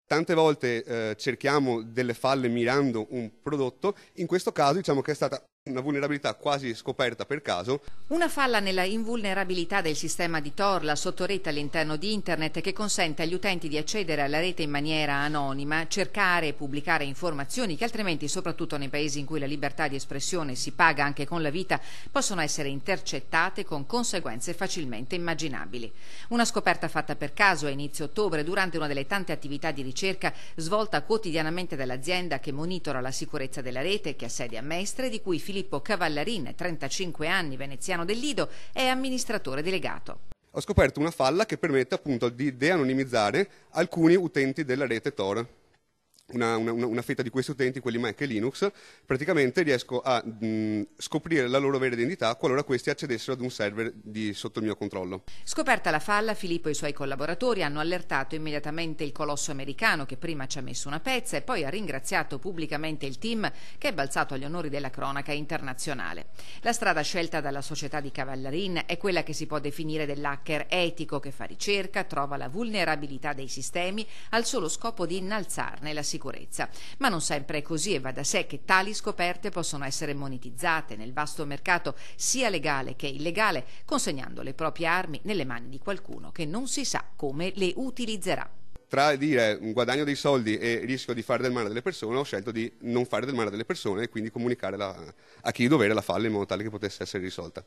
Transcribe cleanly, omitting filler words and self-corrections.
Tante volte cerchiamo delle falle mirando un prodotto, in questo caso diciamo che è stata una vulnerabilità quasi scoperta per caso. Una falla nella invulnerabilità del sistema di Tor, la sottorete all'interno di Internet che consente agli utenti di accedere alla rete in maniera anonima, cercare e pubblicare informazioni che altrimenti, soprattutto nei paesi in cui la libertà di espressione si paga anche con la vita, possono essere intercettate con conseguenze facilmente immaginabili. Una scoperta fatta per caso a inizio ottobre durante una delle tante attività di ricerca svolta quotidianamente dall'azienda che monitora la sicurezza della rete, che ha sede a Mestre, di cui Filippo Cavallarin, 35 anni, veneziano del Lido, è amministratore delegato. Ho scoperto una falla che permette appunto di de-anonimizzare alcuni utenti della rete Tor. Una fetta di questi utenti, quelli Mac e Linux, praticamente riesco a scoprire la loro vera identità qualora questi accedessero ad un server sotto il mio controllo. Scoperta la falla, Filippo e i suoi collaboratori hanno allertato immediatamente il colosso americano che prima ci ha messo una pezza e poi ha ringraziato pubblicamente il team che è balzato agli onori della cronaca internazionale. La strada scelta dalla società di Cavallarin è quella che si può definire dell'hacker etico che fa ricerca, trova la vulnerabilità dei sistemi al solo scopo di innalzarne la sicurezza. Ma non sempre è così e va da sé che tali scoperte possono essere monetizzate nel vasto mercato sia legale che illegale, consegnando le proprie armi nelle mani di qualcuno che non si sa come le utilizzerà. Tra dire guadagno dei soldi e rischio di fare del male delle persone, ho scelto di non fare del male delle persone e quindi comunicare a chi di dovere la falla in modo tale che potesse essere risolta.